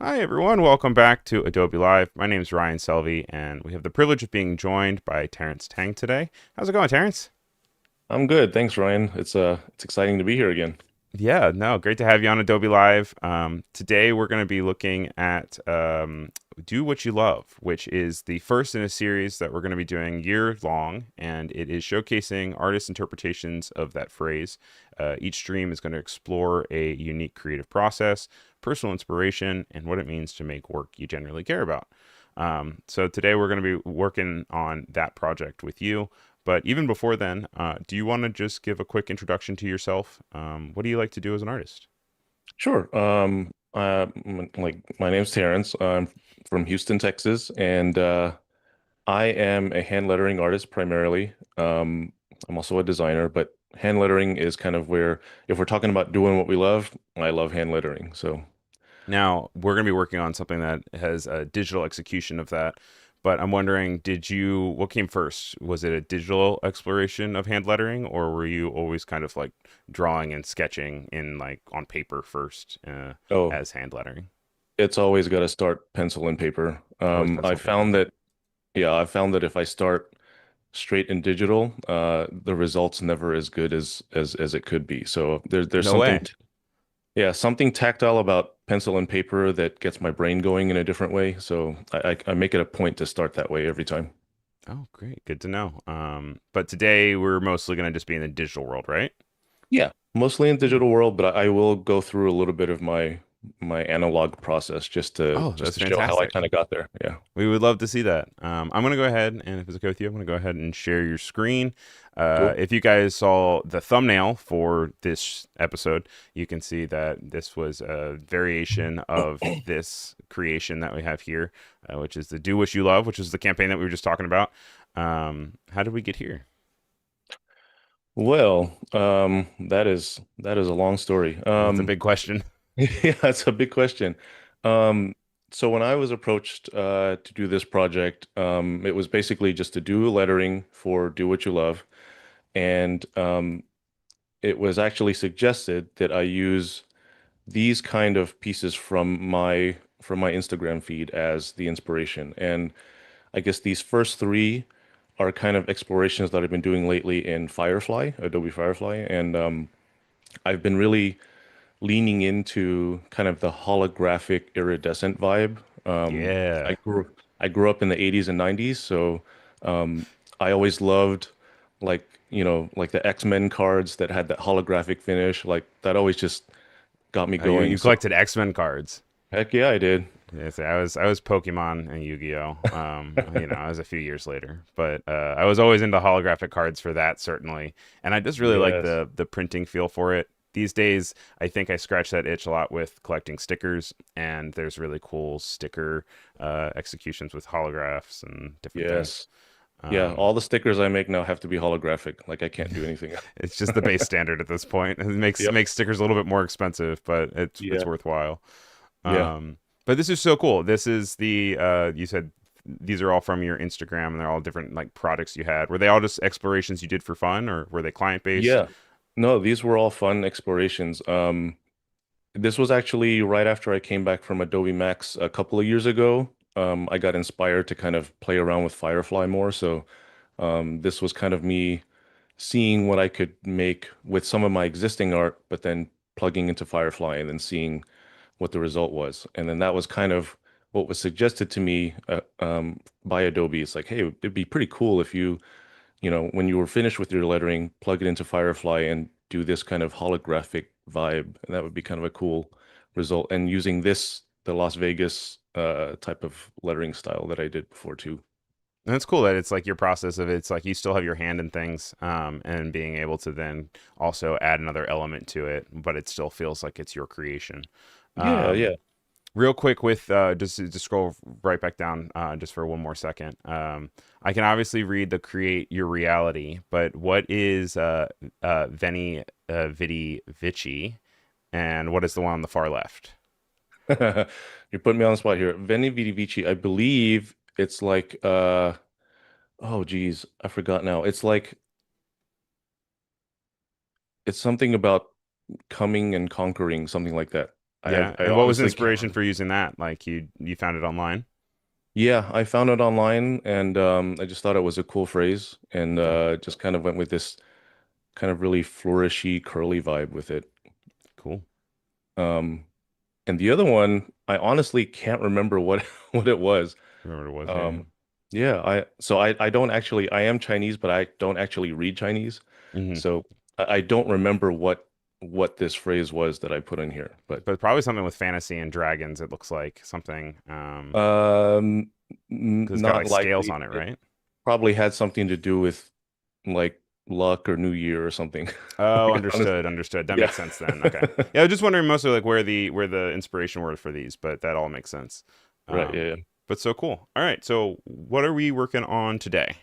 Hi, everyone. Welcome back to Adobe Live. My name is Ryan Selvey, and we have the privilege of being joined by Terence Tang today. How's it going, Terence? I'm good. Thanks, Ryan. It's exciting to be here again. Yeah, no, great to have you on Adobe Live. Today, we're going to be looking at Do What You Love, which is the first in a series that we're going to be doing year long, and it is showcasing artist interpretations of that phrase. Each stream is going to explore a unique creative process, personal inspiration, and what it means to make work you generally care about. So today, we're going to be working on that project with you. But even before then, do you want to just give a quick introduction to yourself? What do you like to do as an artist? Sure. My name's Terrence. I'm from Houston, Texas, and I am a hand lettering artist primarily. I'm also a designer, but hand lettering is kind of where, if we're talking about doing what we love, I love hand lettering. So, Now, we're going to be working on something that has a digital execution of that. But I'm wondering, what came first? Was it a digital exploration of hand lettering, or were you always kind of like drawing and sketching in like on paper first oh, as hand lettering? it's always got to start pencil and paper. Always I pencil and paper. found that, yeah, I found that if I start straight in digital, the results never as good as it could be. So there's No way. yeah, something tactile about pencil and paper that gets my brain going in a different way. So I make it a point to start that way every time. Oh, great. Good to know. But today we're mostly going to just be in the digital world, right? Yeah, mostly in Cool. digital world, but I will go through a little bit of my analog process just to Oh, just that's to show how I fantastic. kind of got there. Yeah. We would love to see that. I'm going to go ahead and if it's okay with you, I'm going to go ahead and share your screen. Cool. If you guys saw the thumbnail for this episode, you can see that this was a variation of this creation that we have here, which is the Do What You Love, which is the campaign that we were just talking about. How did we get here? Well, that is a long story. That's a big question. Yeah, that's a big question. Um, so when I was approached to do this project, it was basically just to do lettering for Do What You Love. And it was actually suggested that I use these kind of pieces from my Instagram feed as the inspiration. And I guess these first three are kind of explorations that I've been doing lately in Firefly, Adobe Firefly, and I've been really leaning into kind of the holographic iridescent vibe. I Yeah. grew up in the 80s and 90s, so um, I always loved like the X-Men cards that had that holographic finish. Like that always just got me You going. you So collected X-Men cards. heck yeah, I did. Yes, I was Pokemon and Yu-Gi-Oh. I was a few years later, but I was always into holographic cards for that certainly, and I just really like Yes. the printing feel for it. These days, I think I scratch that itch a lot with collecting stickers, and there's really cool sticker executions with holographs and different things. Yes. Yeah, Um, all the stickers I make now have to be holographic. Like I can't do anything else. it's just the base standard at this point. It makes Yep. makes stickers a little bit more expensive, but it's Yeah. worthwhile. Yeah. But this is so cool. This is the you said these are all from your Instagram and they're all different like products you had. Were they all just explorations you did for fun or were they client based? Yeah. No, these were all fun explorations. This was actually right after I came back from Adobe Max a couple of years ago. I got inspired to kind of play around with Firefly more. So this was kind of me seeing what I could make with some of my existing art, but then plugging into Firefly and then seeing what the result was. And then that was kind of what was suggested to me by Adobe. It's like, hey, it'd be pretty cool if when you were finished with your lettering, plug it into Firefly and do this kind of holographic vibe. And that would be kind of a cool result. And using the Las Vegas type of lettering style that I did before too. And it's cool that it's like your process of it's like you still have your hand in things and being able to then also add another element to it, but it still feels like it's your creation. Yeah, Um, yeah. Real quick with just scroll right back down just for one more second. I can obviously read the create your reality, but what is Veni Vidi Vici, and what is the one on the far left? You're putting me on the spot here. Veni Vidi Vici, I believe it's like oh geez, I forgot now. It's something about coming and conquering, something like that. Yeah. I And what was the honestly can't inspiration remember. for using that? Like you found it online? Yeah, I found it online and I just thought it was a cool phrase and Okay. just kind of went with this kind of really flourishy, curly vibe with it. Cool. Um, and the other one, I honestly can't remember what what it was. Remember what it was, yeah. Um, yeah, I don't actually I am Chinese, but I don't actually read Chinese. Hmm. So I don't remember what this phrase was that I put in here. But But probably something with fantasy and dragons, it looks like something. um Because it's got not like scales likely. on it, It right? probably had something to do with like luck or New Year or something. Oh, Like honestly. understood, understood. That Yeah. makes sense then. Okay. Yeah, I was just wondering mostly like where the inspiration were for these, but that all makes sense. Right, yeah, Um, yeah. but so cool. All right. So what are we working on today?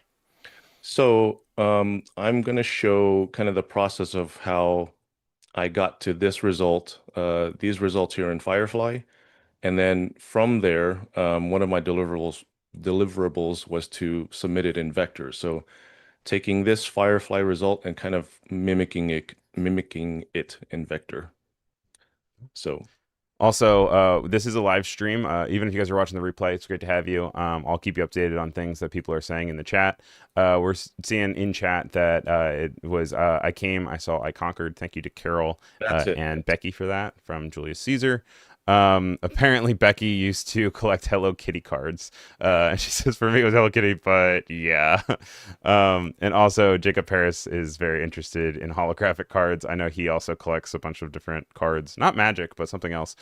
So, I'm gonna show kind of the process of how I got to this result, these results here in Firefly. And then from there, one of my deliverables was to submit it in vectors. So taking this Firefly result and kind of mimicking it in vector. So Also, this is a live stream. Even if you guys are watching the replay, it's great to have you. I'll keep you updated on things that people are saying in the chat. Seeing in chat that it was I came, I saw, I conquered. Thank you to Carol that's it. and Becky for that from Julius Caesar. Apparently, Becky used to collect Hello Kitty cards. And she says, for me, it was Hello Kitty, but yeah. And also, Jacob Harris is very interested in holographic cards. I know he also collects a bunch of different cards, not magic, but something else.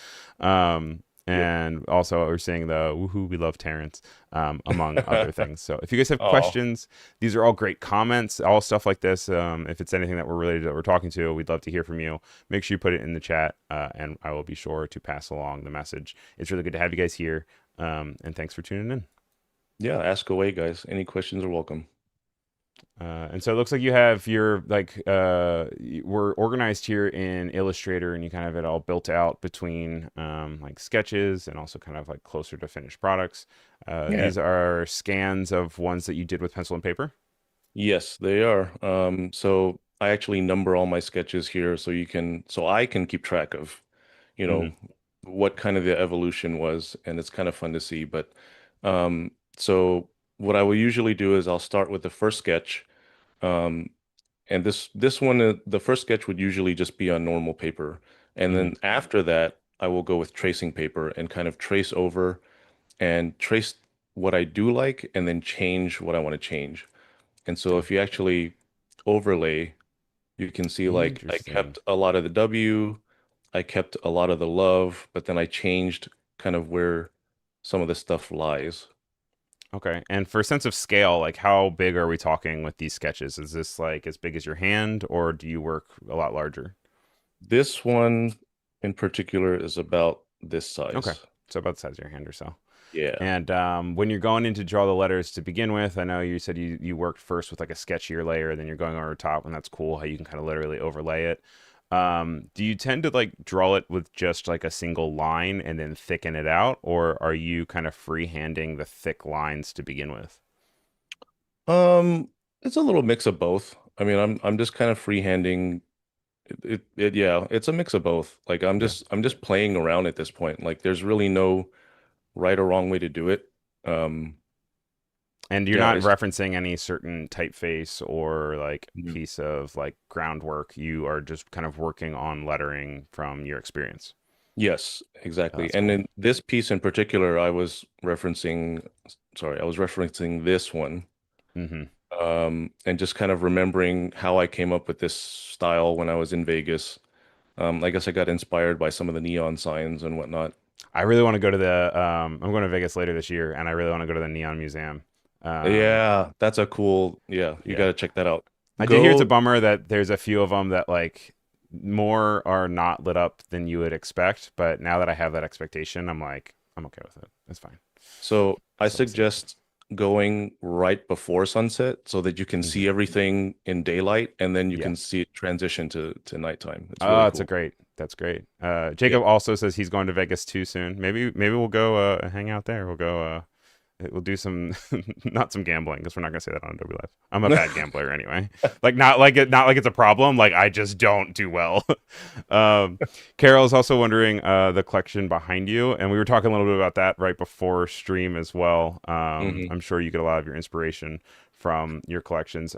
Yep. And also, we're seeing the woohoo, we love Terrence, among other things. So, if you guys have Oh, questions, these are all great comments, all stuff like this. If it's anything that we're related that we're talking to, we'd love to hear from you. Make sure you put it in the chat, and I will be sure to pass along the message. It's really good to have you guys here, and thanks for tuning in. yeah, ask away, guys. Any questions are welcome. And so it looks like you have your we're organized here in Illustrator, and you kind of have it all built out between like sketches and also kind of like closer to finished products. Yeah. These are scans of ones that you did with pencil and paper. Yes, they are. So I actually number all my sketches here so I can keep track of, you Hmm. know, what kind of the evolution was, and it's kind of fun to see. But so what I will usually do is I'll start with the first sketch. Um, and this one, the first sketch would usually just be on normal paper. And Hmm. then after that, I will go with tracing paper and kind of trace over and trace what I do like and then change what I want to change. And so Okay. if you actually overlay, you can see like I Interesting. kept a lot of the W, I kept a lot of the love, but then I changed kind of where some of the stuff lies. Okay. And for sense of scale, like how big are we talking with these sketches? Is this like as big as your hand, or do you work a lot larger? This one in particular is about this Okay. size. So about the size of your hand or so. Yeah. And when you're going in to draw the letters to begin with, I know you said you worked first with like a sketchier layer, then you're going over top, and that's cool how you can kind of literally overlay it. Do you tend to like draw it with just like a single line and then thicken it out, or are you kind of freehanding the thick lines to begin with? Um, it's a little mix of both. I mean, I'm just kind of freehanding yeah, it's a mix of both. Like Yeah. I'm just playing around at this point. Like there's really no right or wrong way to do it. Um, And you're yeah, not it's referencing any certain typeface or like Mhm. piece of like groundwork. You are just kind of working on lettering from your experience. Yes, Oh, exactly. that's And cool. in this piece in particular, I was referencing this one. Hmm. And just kind of remembering how I came up with this style when I was in Vegas. I guess I got inspired by some of the neon signs and whatnot. I really want to go to the. I'm going to Vegas later this year, and I really want to go to the Neon Museum. Um, Yeah, that's a cool, yeah, you got yeah, to check that out. I did hear it's a Go, bummer that there's a few of them that like more are not lit up than you would expect. But now that I have that expectation, I'm like, I'm okay with it. It's fine. so I Still the same. suggest going right before sunset so that you can Hmm. see everything in daylight and then you Yeah. can see it transition to nighttime. It's Oh, really it's a cool. great. That's great. Yeah. Jacob also says he's going to Vegas too soon. Maybe we'll go hang out there. We'll go. We'll do some, not some gambling because we're not gonna say that on Adobe Live. I'm a bad gambler anyway. Like not like it's a problem. Like I just don't do well. um, Carol is also wondering the collection behind you, and we were talking a little bit about that right before stream as well. Hmm. I'm sure you get a lot of your inspiration from your collections.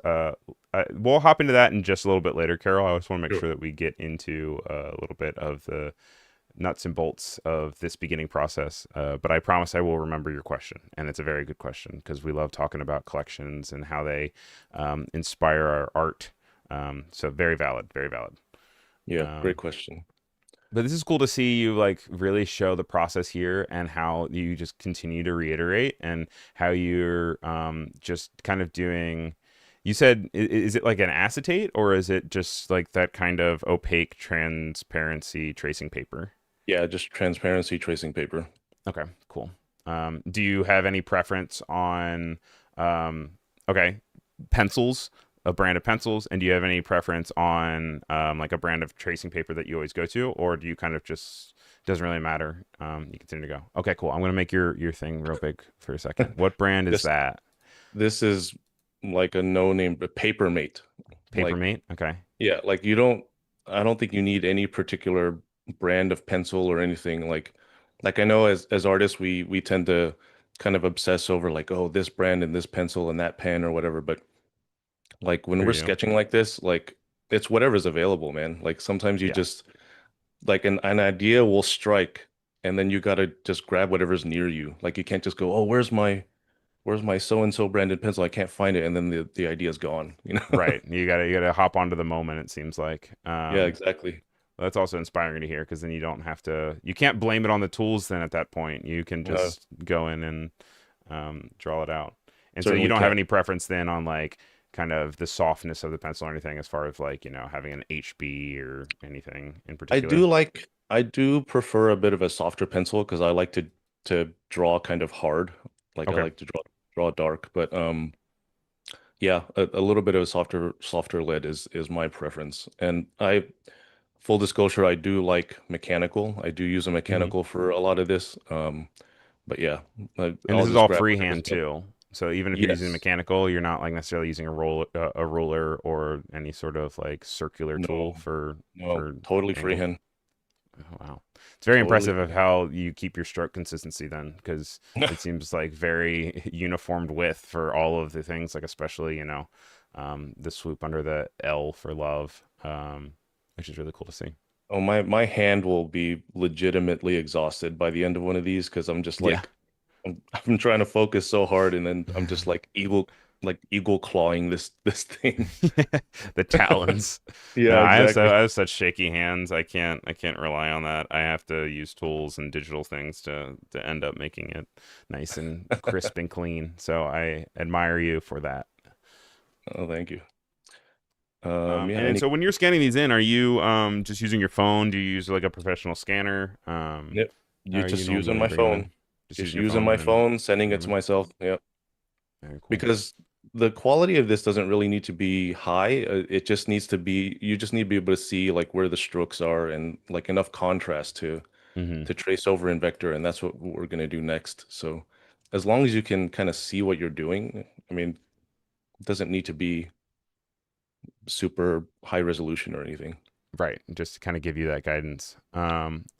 We'll hop into that in just a little bit later, Carol. I just want to make Sure. sure that we get into a little bit of the nuts and bolts of this beginning process. But I promise I will remember your question, and it's a very good question because we love talking about collections and how they inspire our art. So very valid, very valid. Yeah, great Um, question. but this is cool to see you like really show the process here and how you just continue to reiterate and how you're just kind of doing. You said, is it like an acetate or is it just like that kind of opaque transparency tracing paper? Yeah, just transparency tracing paper. Okay, cool. Do you have any preference on, um, okay, pencils, a brand of pencils, and do you have any preference on like a brand of tracing paper that you always go to, or do you kind of just doesn't really matter? You continue to go. Okay, cool. I'm gonna make your thing real big for a second. What brand is This that? this is like a no name, but paper mate. Like, Papermate. Okay. yeah, like you don't, I don't think you need any particular brand of pencil or anything. Like I know as artists, we tend to kind of obsess over like, oh, this brand and this pencil and that pen or whatever. But like when For we're you. sketching like this, like it's whatever's available, man. Like sometimes you Yeah. just like an idea will strike and then you gotta just grab whatever's near you. Like you can't just go, oh, where's my so and so branded pencil? I can't find it, and then the idea's gone, you know? Right. You gotta hop onto the moment. It seems like. Yeah, exactly. That's also inspiring to hear because then you don't have to, you can't blame it on the tools then at that point. You can No, just go in and draw it out. And so you certainly don't have can. any preference then on like kind of the softness of the pencil or anything as far as like, having an HB or anything in particular. I do prefer a bit of a softer pencil because I like to draw kind of hard. Like I Okay. like to draw dark, but yeah, a little bit of a softer lead is my preference. And I full disclosure, I do like mechanical. I do use a Hmm. mechanical for a lot of this. But yeah, And this I'll is just all grab whatever's freehand available. too. So even if you're using Yes. mechanical, you're not like necessarily using a ruler or any sort of like circular tool No, for no, for totally angles. freehand. Oh, wow. It's very Totally impressive of freehand. how you keep your stroke consistency then, because it seems like very uniformed width for all of the things, like especially, the swoop under the L for love, which is really cool to see. Oh, my hand will be legitimately exhausted by the end of one of these because I'm just Yeah. like I'm trying to focus so hard and then I'm just like eagle clawing this thing. The talons. No, Yeah, exactly. I have such shaky hands. I can't rely on that. I have to use tools and digital things to end up making it nice and crisp and clean. So I admire you for that. Oh, thank you. Yeah, And then, any so when you're scanning these in, are you just using your phone? Do you use like a professional scanner? Yep. How You are you just using normally my bringing them in? phone. Just Just using your using phone my and phone, sending it to mhm. myself. Yep. Very cool. Because the quality of this doesn't really need to be high. It just needs to be, you just need to be able to see like where the strokes are and like enough contrast Hmm. to trace over in vector, and that's what we're going to do next. So as long as you can kind of see what you're doing, I mean, it doesn't need to be super high resolution or anything. Right, just to kind of give you that guidance.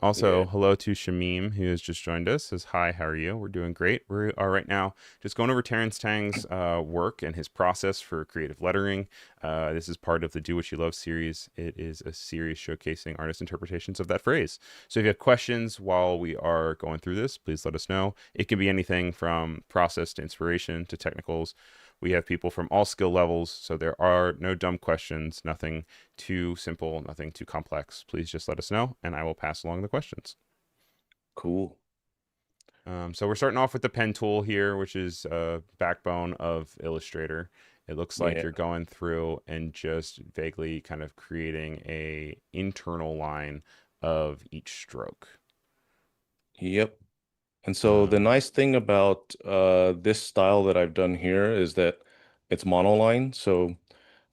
Also, Yeah. hello to Shamim, who has just joined us. Says hi, how are you? We're doing great. We are right now just going over Terence Tang's work and his process for creative lettering. This is part of the Do What You Love series. It is a series showcasing artist interpretations of that phrase. So if you have questions while we are going through this, please let us know. It can be anything from process to inspiration to technicals. We have people from all skill levels, so there are no dumb questions, nothing too simple, nothing too complex. Please just let us know, and I will pass along the questions. Cool. So we're starting off with the pen tool here, which is backbone of Illustrator. It looks like Yeah. you're going through and just vaguely kind of creating a internal line of each stroke. Yep. And so the Um, nice thing about this style that I've done here is that it's monoline. So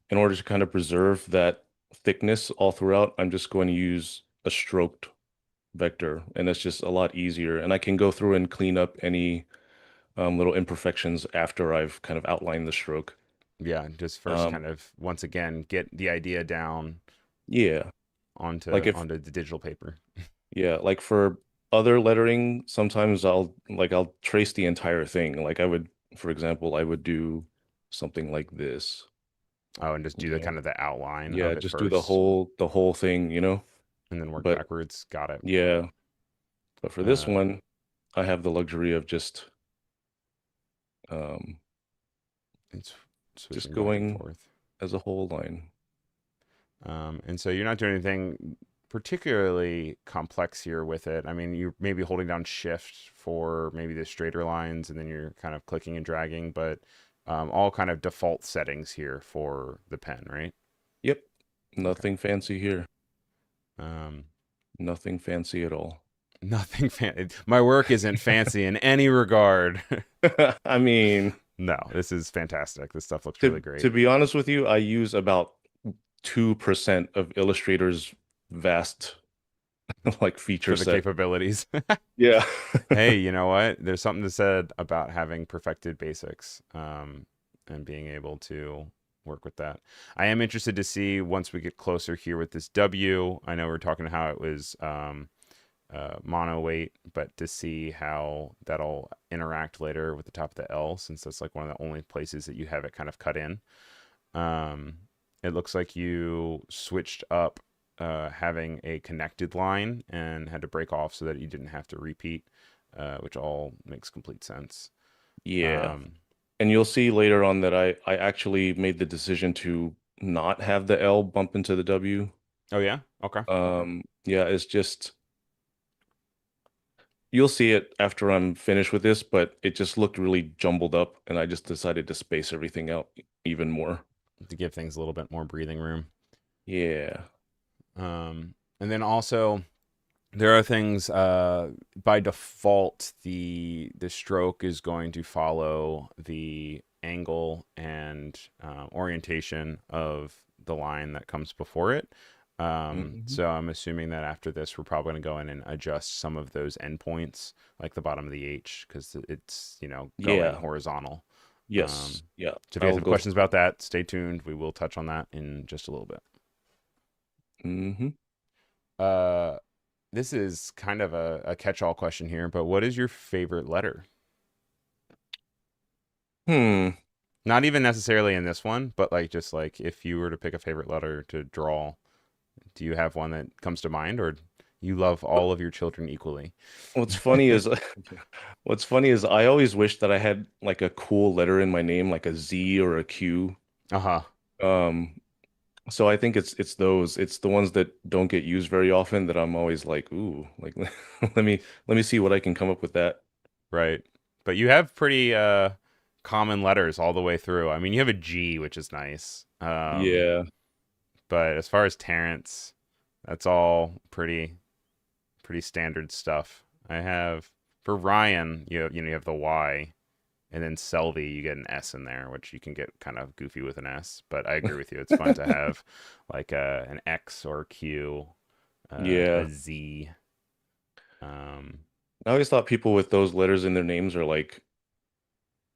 in order to kind of preserve that thickness all throughout, I'm just going to use a stroked vector, and it's just a lot easier. And I can go through and clean up any little imperfections after I've kind of outlined the stroke. Yeah, just first Um, kind of once again get the idea down yeah, like if onto the digital paper. yeah, like for other lettering, sometimes I'll trace the entire thing. Like I would, for example, I would do something like this, Oh, and just do you the know. kind of the outline Yeah, of it just do the first, whole thing, you know. and then work But backwards. Got it. yeah, but for this Uh, one, I have the luxury of um it's just switching back and going forth. as a whole line. And so you're not doing anything particularly complex here with it. I mean, you're maybe holding down shift for maybe the straighter lines, and then you're kind of clicking and dragging, but all kind of default settings here for the pen, right? Yep. Okay. Nothing fancy here. Um, Nothing fancy at all. nothing My work isn't fancy in any regard. I mean, No, this is fantastic. This stuff looks really to great be honest with you, I use about 2% of Illustrator's vast like feature for the set. capabilities. Yeah. Hey, you know what? There's something to said about having perfected basics, and being able to work with that. I am interested to see once we get closer here with this W. I know we're talking how it was mono weight, but to see how that'll interact later with the top of the L, since that's like one of the only places that you have it kind of cut in. Um, it looks like you switched up having a connected line and had to break off so that you didn't have to repeat, which all makes complete sense. Yeah. Um, And you'll see later on that I actually made the decision to not have the L bump into the W. oh yeah, okay. Yeah, it's just you'll see it after I'm finished with this, but it just looked really jumbled up, and I just decided to space everything out even more. To give things a little bit more breathing room. Yeah. And then also there are things by default the stroke is going to follow the angle and orientation of the line that comes before it. Hmm. So I'm assuming that after this, we're probably going to go in and adjust some of those endpoints, like the bottom of the H, because it's going Yeah. horizontal. Yes. Um, Yeah. so if you have I'll some go questions through. about that, stay tuned. We will touch on that in just a little bit. Hmm. Uh, this is kind of a catch-all question here, but what is your favorite letter? Hmm. Not even necessarily in this one, but like just like if you were to pick a favorite letter to draw, do you have one that comes to mind, or you love all of your children equally? What's funny is what's funny is I always wish that I had like a cool letter in my name, like a Z or a Q. Uh-huh. Um, so I think it's those. It's the ones that don't get used very often that I'm always like, ooh, like let me see what I can come up with that. Right. But you have pretty common letters all the way through. I mean, you have a G, which is nice. Yeah. But as far as Terrence, that's all pretty standard stuff. I have for Ryan, you have the Y, and then Selvey, you get an S in there, which you can get kind of goofy with an S. But I agree with you; it's fun to have like an X or a Q, a Yeah. Z. Um, I always thought people with those letters in their names are like,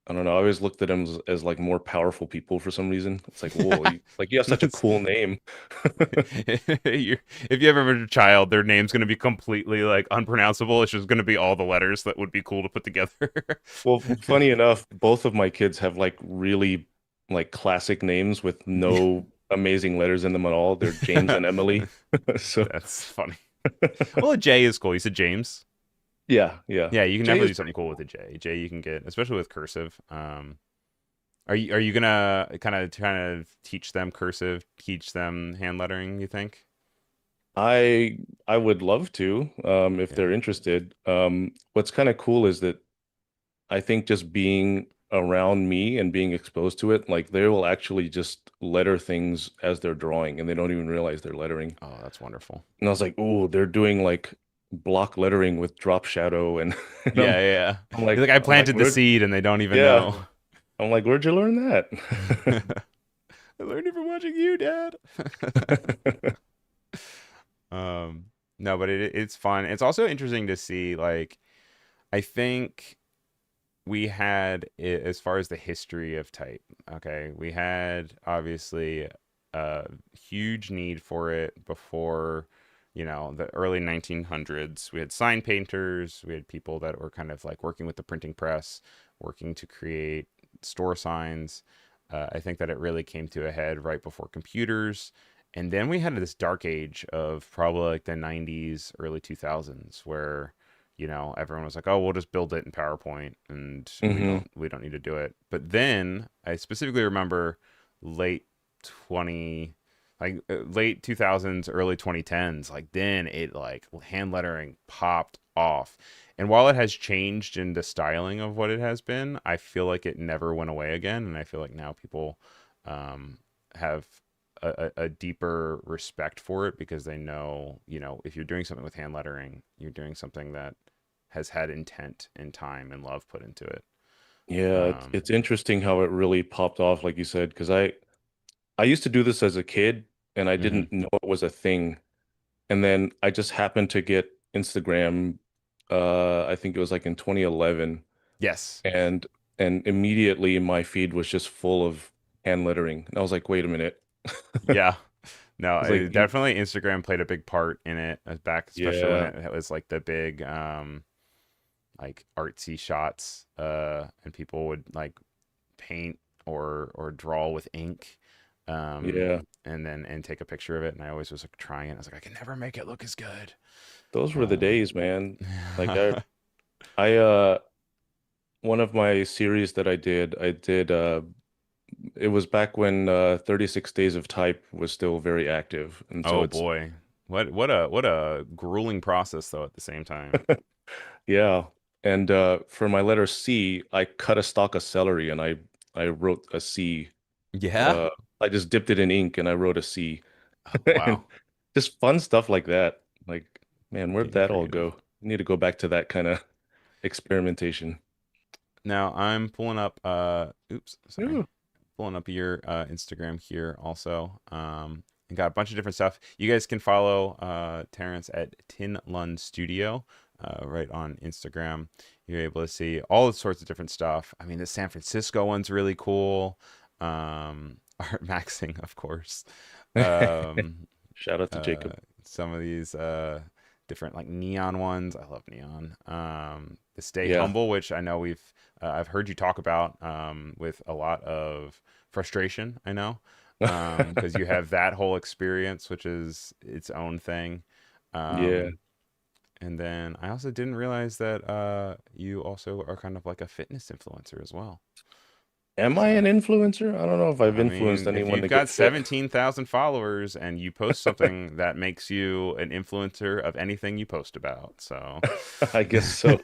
I don't know, I always looked at them as like more powerful people for some reason. It's like, whoa, you have such a that's cool name. if you ever have a child, their name's going to be completely like unpronounceable. It's just going to be all the letters that would be cool to put together. Well, funny enough, both of my kids have like really like classic names with Yeah. no amazing letters in them at all. They're James and Emily. So That's funny. Well, a J is cool. You said James. yeah, yeah. Yeah, you can Jay definitely is do something pretty cool with cool. a J. J you can get, especially with cursive. Are you gonna kind of trying to teach them cursive, teach them hand lettering, you think? I I would love to, if Yeah. they're interested. What's kind of cool is that I think just being around me and being exposed to it, like they will actually just letter things as they're drawing and they don't even realize they're lettering. Oh, that's wonderful. And I was like, oh, they're doing like block lettering with drop shadow and, and Yeah, yeah. I'm You're like like I I'm like planted the where seed and they don't even yeah. know. I'm like, where'd you learn that? I learned it from watching you, Dad. um, no, but it's fun. It's also interesting to see. Like, I think we had as far as the history of type. Okay, we had obviously a huge need for it before, the early 1900s. We had sign painters, we had people that were kind of like working with the printing press, working to create store signs. I think that it really came to a head right before computers. And then we had this dark age of probably like the 90s, early 2000s, where everyone was like, "Oh, we'll just build it in PowerPoint, and we Hmm. don't we don't need to do it." But then I specifically remember late 20, late 2000s, early 2010s. Like then it like hand lettering popped off, and while it has changed in the styling of what it has been, I feel like it never went away again, and I feel like now people have a deeper respect for it because they know, if you're doing something with hand lettering, you're doing something that has had intent and time and love put into it. Yeah, Um, it's interesting how it really popped off, like you said, because I used to do this as a kid and I mhm. didn't know it was a thing. And then I just happened to get Instagram, I think it was like in 2011, Yes. and immediately my feed was just full of hand lettering. And I was like, wait a minute. I Yeah. No, was like, definitely Instagram played a big part in it back, especially when yeah, it was like the big, like artsy shots, and people would like paint or draw with ink, yeah, and take a picture of it. And I always was like trying it. I was like, I can never make it look as good. those were the Um, days, man. Like I one of my series that I did it was back when 36 Days of Type was still very active. And so oh it's boy, what a grueling process though. At the same time, yeah. And for my letter C, I cut a stalk of celery and I wrote a C. yeah. Uh I just dipped it in ink and I wrote a C. Oh And wow, just fun stuff like that. Like, man, where'd getting that all creative. go? I need to go back to that kind of experimentation. Now I'm pulling up. Oops, sorry. Yeah. Pulling up your Instagram here also. And got a bunch of different stuff. You guys can follow Terrence at Tin Lund Studio, right on Instagram. You're able to see all sorts of different stuff. I mean, the San Francisco one's really cool. Art Maxing, of course. Um, Shout out to uh, Jacob. some of these different like neon ones. I love neon. The Stay Yeah. Humble, which I know I've heard you talk about with a lot of frustration. I know because you have that whole experience, which is its own thing. Yeah. Um, and then I also didn't realize that you also are kind of like a fitness influencer as well. Am I So an influencer? I don't know if I've I influenced mean, if anyone you've to got get fit. 17,000 followers and you post something that makes you an influencer of anything you post about. So, I guess so.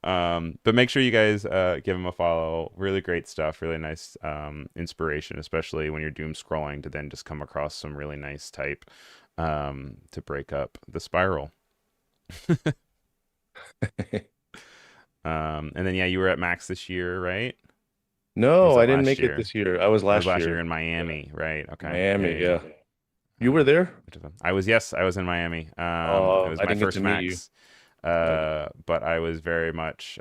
but make sure you guys give him a follow. Really great stuff. Really nice inspiration, especially when you're doom scrolling to then just come across some really nice type to break up the spiral. And then, yeah, you were at Max this year, right? Or was No, that I didn't last make it year? this year. I was That was last last year year. in Yeah. Miami, right? Okay. Yeah, Miami, yeah, yeah. yeah. You were there? Which is fun. Yes, I was in Miami. It was I my didn't get to first meet you. Max, Oh, but I was very much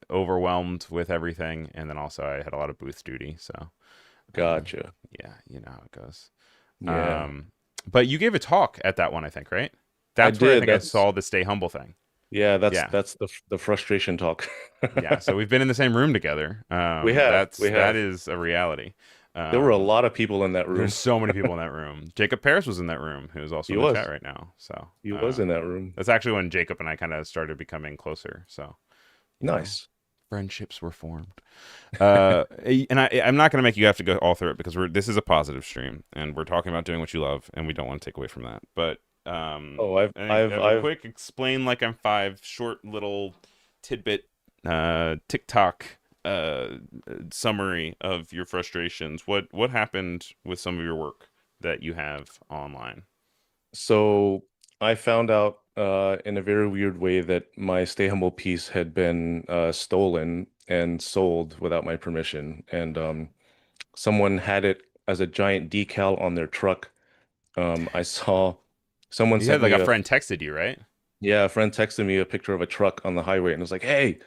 overwhelmed with everything, and then also I had a lot of booth duty. So, um, gotcha. yeah, you know how it goes. Yeah. Um, but you gave a talk at that one, I think, right? I That's where I did. think I saw the Stay Humble thing. Yeah, Yeah, that's the frustration talk. yeah. So we've been in the same room together. We That have. is a reality. There were a Um, lot of people in that there's room. so many people in that room. Jacob Paris was in that room, who is also He in the chat was. right now. So He was in that room. that's actually when Jacob and I kind of started becoming closer. So, Nice. friendships were formed. And I'm not going to make you have to go all through it because this is a positive stream and we're talking about doing what you love and we don't want to take away from that. But Oh, I think a I've quick explain like I'm five short little tidbit TikTok summary of your frustrations. What happened with some of your work that you have online? So I found out in a very weird way that my Stay Humble piece had been stolen and sold without my permission, and someone had it as a giant decal on their truck. I saw someone You had sent like me a a friend texted you, right? Yeah, a friend texted me a picture of a truck on the highway and was like, "Hey,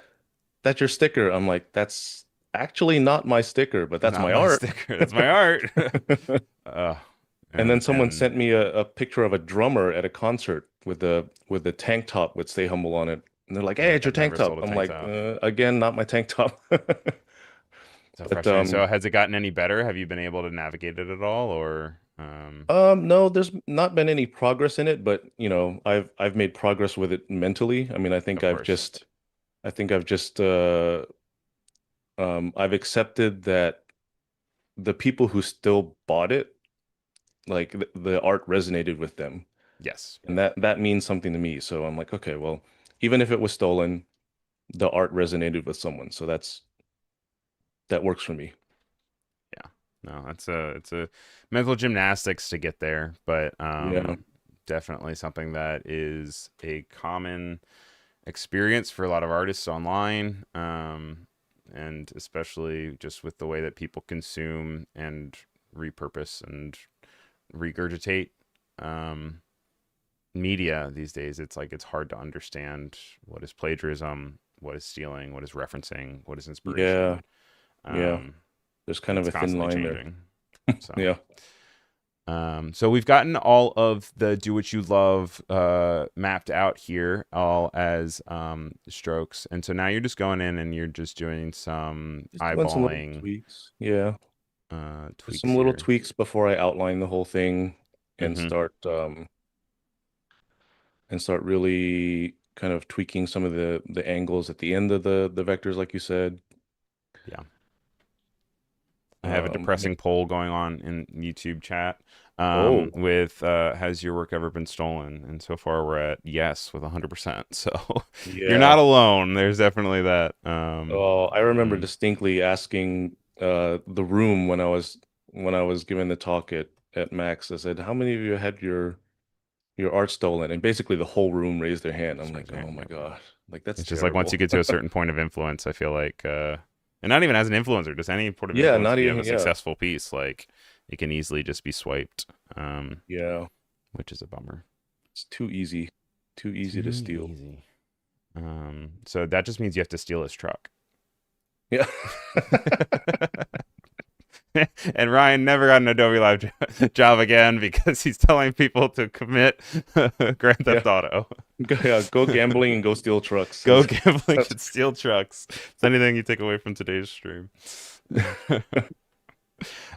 that's your sticker." I'm like, "That's actually not my sticker, but that's Not my my art." sticker. That's my art. uh, And then and someone and sent me a picture of a drummer at a concert with the tank top with "Stay Humble" on it. And they're like, you're "Hey, like, it's your I've tank never top." sold a I'm tank like, top. again, not my tank top." So But frustrating. So has it gotten any better? Have you been able to navigate it at all, or no, there's not been any progress in it, but I've made progress with it mentally. I mean, of course? I think I've just I've accepted that the people who still bought it, like the art resonated with them. Yes. And that means something to me. So I'm like, okay, well, even if it was stolen, the art resonated with someone. So that works for me. Yeah. No, it's a mental gymnastics to get there, but Yeah. definitely something that is a common experience for a lot of artists online, and especially just with the way that people consume and repurpose and regurgitate um, media these days. It's like it's hard to understand what is plagiarism, what is stealing, what is referencing, what is Yeah. inspiration. Yeah. Um, There's kind and of it's a thin constantly line there. changing. So. Yeah. So we've gotten all of the do what you love mapped out here, all as strokes. And so now you're just going in and you're just doing some Just doing some little eyeballing tweaks. Yeah. Just tweaks some little here. tweaks before I outline the whole thing and Mm-hmm. start really kind of tweaking some of the angles at the end of the vectors, like you said. Yeah. I have a depressing Make poll going on in YouTube chat oh with has your work ever been stolen? And so far we're at yes with 100%. So you're not yeah. alone. There's definitely that. Oh, I remember Mm, distinctly asking the room when I was giving the talk at Max. I said, "How many of you had your art stolen?" And basically the whole room raised their hand. I'm just like, raise your "Oh hand. my Yep. God. Like that's It's just like once terrible." you get to a certain point of influence, I feel like, and not even as an influencer, just any point of Yeah, influence. not If you have a even yeah. successful piece, like it can easily just be swiped, Yeah. which is a bummer. It's too easy. Too easy to Too steal. easy. So that just means you have to steal his truck. Yeah. And Ryan never got an Adobe Live job again because he's telling people to commit Grand Yeah. Theft Auto. Yeah, go gambling and go steal trucks. Go gambling and steal trucks. It's anything you take away from today's stream.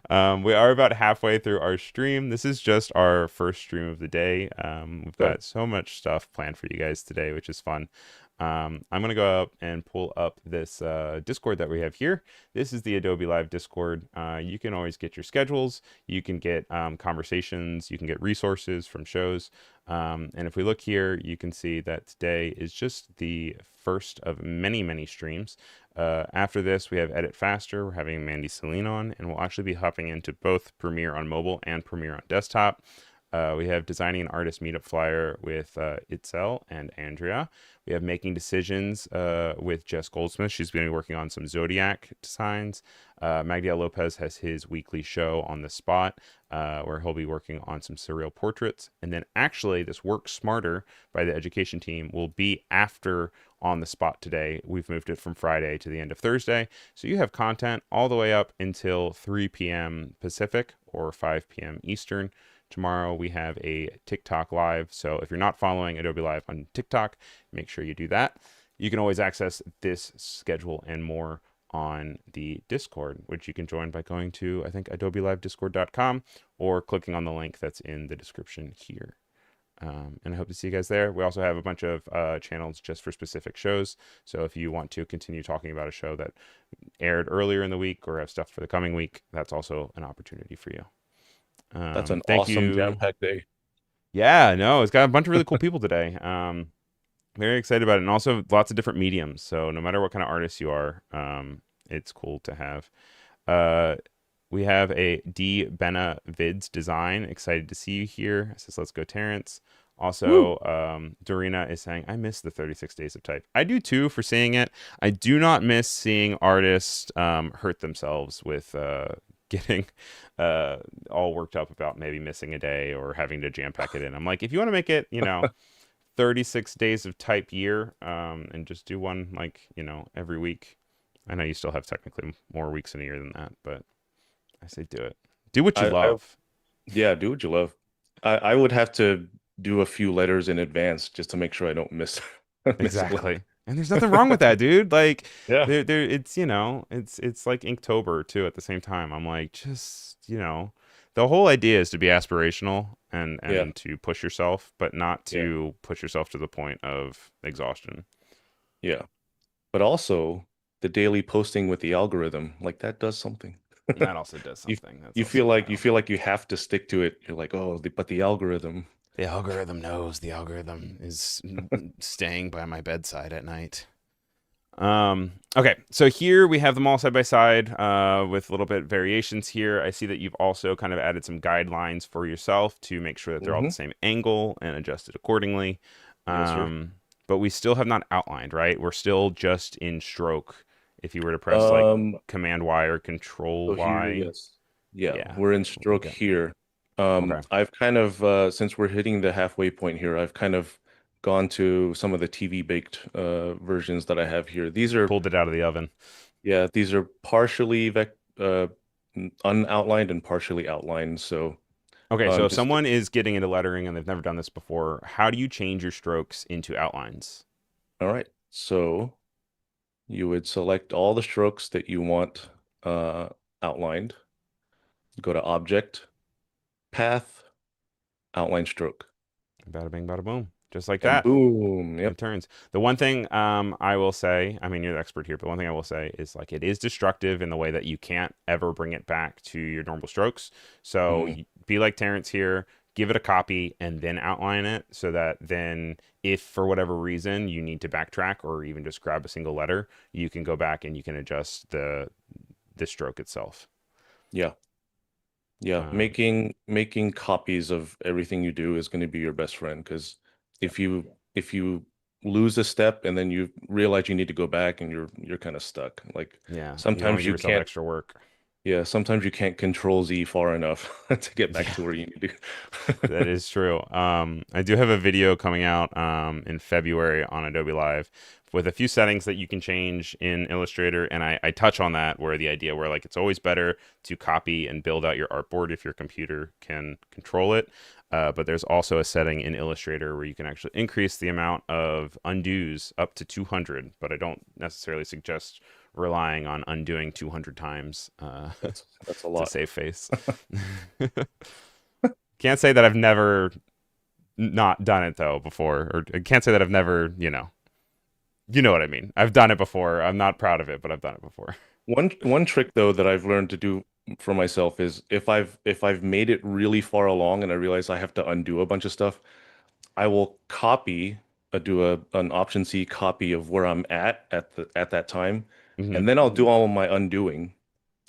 We are about halfway through our stream. This is just our first stream of the day. We've Okay. got so much stuff planned for you guys today, which is fun. I'm going to go up and pull up this Discord that we have here. This is the Adobe Live Discord. You can always get your schedules. You can get conversations. You can get resources from shows. And if we look here, you can see that today is just the first of many, many streams. After this, we have Edit Faster. We're having Mandy Celine on, and we'll actually be hopping into both Premiere on mobile and Premiere on desktop. We have Designing an Artist Meetup Flyer with Itzel and Andrea. We have Making Decisions with Jess Goldsmith. She's going to be working on some Zodiac designs. Magdiel Lopez has his weekly show on the spot where he'll be working on some surreal portraits. And then actually, this Work Smarter by the education team will be after on the spot today. We've moved it from Friday to the end of Thursday. So you have content all the way up until 3 p.m. Pacific or 5 p.m. Eastern. Tomorrow we have a TikTok live. So if you're not following Adobe Live on TikTok, make sure you do that. You can always access this schedule and more on the Discord, which you can join by going to, I think, adobelivediscord.com or clicking on the link that's in the description here. And I hope to see you guys there. We also have a bunch of channels just for specific shows. So if you want to continue talking about a show that aired earlier in the week or have stuff for the coming week, that's also an opportunity for you. That's an Thank awesome you. jam-packed day. Yeah, no, it's got a bunch of really cool people today. Very excited about it, and also lots of different mediums. So no matter what kind of artist you are, it's cool to have. Uh, we have a D Bena Vids design. Excited to see you here. It says, let's go, Terrence. Woo. Also, Dorina is saying, I miss the 36 Days of Type. I do too for seeing it. I do not miss seeing artists hurt themselves with getting all worked up about maybe missing a day or having to jam pack it in. I'm like, if you want to make it, 36 days of type year, and just do one like, every week. I know you still have technically more weeks in a year than that, but I say do it. Do what you I love. yeah, do what you love. I would have to do a few letters in advance just to make sure I don't miss miss a letter. Exactly. And there's nothing wrong with that, dude. Like Yeah. there it's, it's like Inktober too at the same time. I'm like, just, the whole idea is to be aspirational and Yeah. to push yourself, but not Yeah. to push yourself to the point of exhaustion. Yeah. But also the daily posting with the algorithm, like that does something. And that also does You something. That's you also feel like you wild. feel like you have to stick to it. You're like, oh, but the algorithm. The algorithm knows. The algorithm is staying by my bedside at night. Okay, so here we have them all side by side with a little bit variations here. I see that you've also kind of added some guidelines for yourself to make sure that they're all the Hmm. same angle and adjusted accordingly. Yes, sir. But we still have not outlined, right? We're still just in stroke. If you were to press like Um, Command Y or Control so here, Y, yes. Yeah, yeah. we're in What we stroke got? here. Okay, I've kind of since we're hitting the halfway point here, I've kind of gone to some of the TV baked versions that I have here. These are pulled it out of the oven. Yeah, these are partially vec unoutlined and partially outlined. So Okay, so if just someone is getting into lettering and they've never done this before, how do you change your strokes into outlines? all right. So you would select all the strokes that you want uh, outlined. Go to Object, Path, Outline Stroke, Bada bing, bada boom. Just like and that. boom. It Yep. turns. The one thing I will say, I mean, you're the expert here, but one thing I will say is like it is destructive in the way that you can't ever bring it back to your normal strokes. So Mhm. be like Terrence here, give it a copy and then outline it so that then if for whatever reason you need to backtrack or even just grab a single letter, you can go back and you can adjust the stroke itself. Yeah. Yeah. Um, Making copies of everything you do is going to be your best friend because yeah, if you lose a step and then you realize you need to go back and you're kind of stuck. Like yeah, you don't want to sometimes give you yourself can't extra work. Yeah, sometimes you can't control Z far enough to get back Yeah. to where you need That to. is true. I do have a video coming out in February on Adobe Live with a few settings that you can change in Illustrator, and I touch on that where the idea where like it's always better to copy and build out your artboard if your computer can control it. But there's also a setting in Illustrator where you can actually increase the amount of undos up to 200, but I don't necessarily suggest relying on undoing 200 times That's a to lot. save face. Can't say that I've never not done it though before, or I can't say that I've never, you know what I mean. I've done it before. I'm not proud of it, but I've done it before. One trick though that I've learned to do for myself is if I've made it really far along and I realize I have to undo a bunch of stuff, I will do an Option C copy of where I'm at that time, Hmm. and then I'll do all of my undoing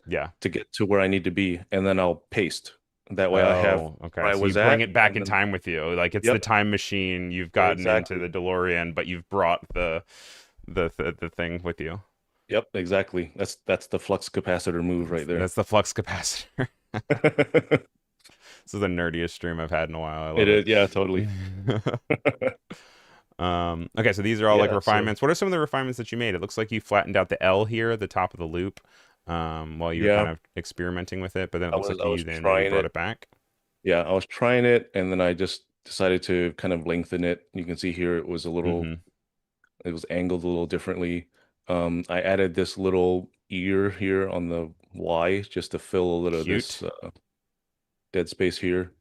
Yeah. to get to where I need to be, and then I'll paste. That way I have Oh, where okay. I So you was bring at, it back and in then time with you. Like it's the yep, time machine. You've gotten into exactly. the DeLorean, but you've brought the thing with you. Yep, exactly. That's the flux capacitor move right there. That's the flux capacitor. This is the nerdiest stream I've had in a while. I It love is, yeah, totally. it. Okay, so these are all like Yeah, so refinements. What are some of the refinements that you made? It looks like you flattened out the L here at the top of the loop, while you were kind yeah, of experimenting with it, but then it I looks was like I you was then maybe trying brought it. it back. Yeah, I was trying it, and then I just decided to kind of lengthen it. You can see here Mm-hmm. it was angled a little differently. I added this little ear here on the Y just to fill a little of this Cute. dead space here.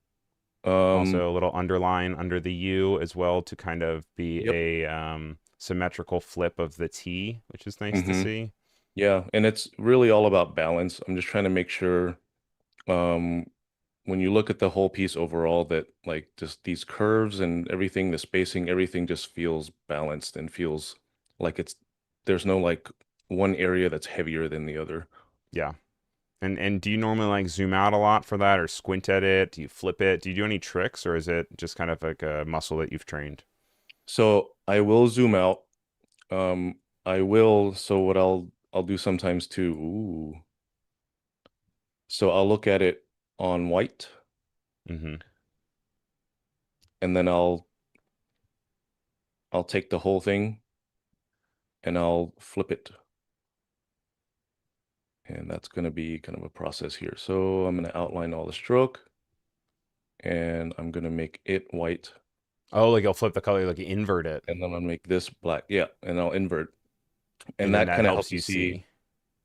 Um, Also, a little underline under the U as well to kind of be yep. a symmetrical flip of the T, which is nice to Hmm. see. Yeah, and it's really all about balance. I'm just trying to make sure um when you look at the whole piece overall that like just these curves and everything, the spacing, everything just feels balanced and feels like there's no like one area that's heavier than the other. Yeah. And do you normally like zoom out a lot for that or squint at it? Do you flip it? Do you do any tricks or is it just kind of like a muscle that you've trained? So I will zoom out. I will, so what I'll do sometimes too. Ooh. So I'll look at it on white Mm-hmm. and then I'll take the whole thing and I'll flip it. And that's going to be kind of a process here. So I'm going to outline all the stroke and I'm going to make it white. Oh, like you'll flip the color, like you invert it, And then I'll make this black. Yeah. And I'll invert. and And then that that kind of helps helps you you see. see.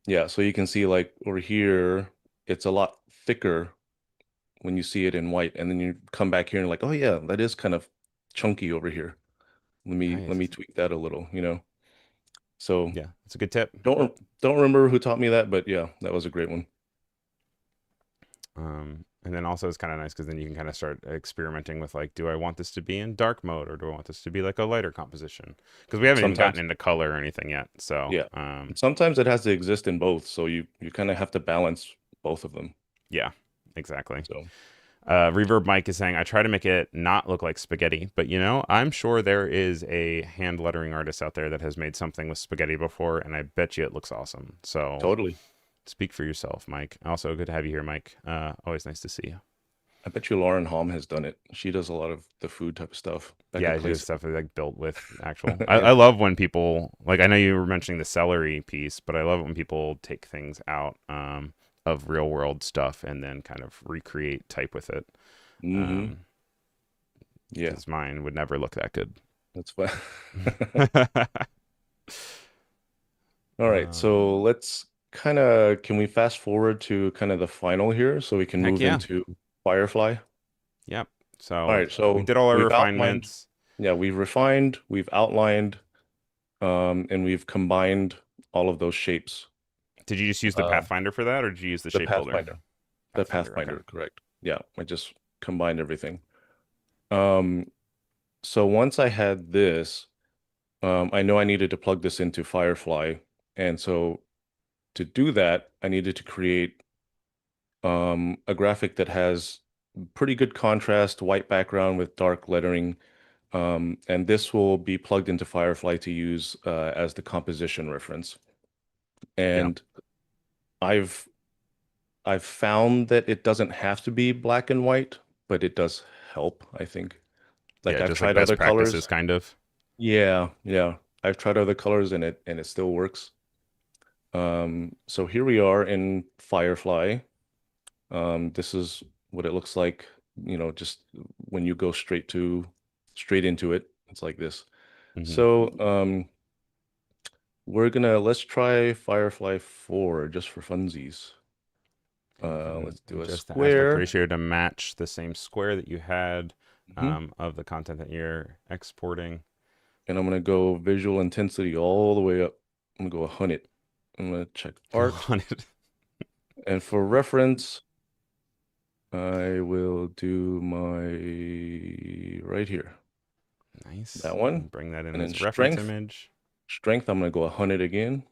Yeah. So you can see like over here, it's a lot thicker when you see it in white. And then you come back here and like, oh yeah, that is kind of chunky over here. Let me Nice. tweak that a little, you know. So Yeah, that's a good tip. don't remember who taught me that, but yeah, that was a great one. And then also it's kind of nice because then you can kind of start experimenting with like, do I want this to be in dark mode or do I want this to be like a lighter composition? Because we haven't even gotten Sometimes, into color or anything yet. So, yeah. Sometimes it has to exist in both, so you kind of have to balance both of them. yeah, exactly. So Reverb Mike is saying, I try to make it not look like spaghetti, but I'm sure there is a hand lettering artist out there that has made something with spaghetti before, and I bet you it looks awesome. So totally. speak for yourself, Mike. Also, good to have you here, Mike. Always nice to see you. I bet you Lauren Hom has done it. She does a lot of the food type of stuff. That Yeah, could I do place stuff like built with actual. I yeah. love when people like. I know you were mentioning the celery piece, but I love it when people take things out of real world stuff and then kind of recreate type with it. Hmm. Um, Yeah, because mine would never look that good. that's fine. All right, so um, let's kind of can we fast forward to kind of the final here so we can Heck move yeah. into Firefly? Yep. All So right, we so did all our we've outlined, refinements. yeah, we've refined, we've outlined, and we've combined all of those shapes. Did you just use the Um, Pathfinder for that, or did you use the the shape builder? Pathfinder, the Pathfinder. Okay. Pathfinder, correct. Yeah, I just combined everything. Um, so once I had this, I know I needed to plug this into Firefly. And so to do that, I needed to create a graphic that has pretty good contrast, white background with dark lettering. And this will be plugged into Firefly to use as the composition reference. Yeah. And I've I've found that it doesn't have to be black and white, but it does help, I think. Like Yeah. I've Just like tried best other practices, colors. kind of. Yeah, yeah. I've tried other colors and it still works. So here we are in Firefly. This is what it looks like, just when you go straight into it. It's like this. Hmm. So let's try Firefly 4 just for funsies. And we're gonna Let's do a adjust the aspect square. ratio to match the same square that you had Hmm. of the content that you're exporting. And I'm gonna go visual intensity all the way up. I'm gonna go 100. I'm gonna check Go art. on it. And for reference, I will do my right here. Nice. That one. And bring that in And then as a reference strength. image. Strength, I'm gonna go 100 again.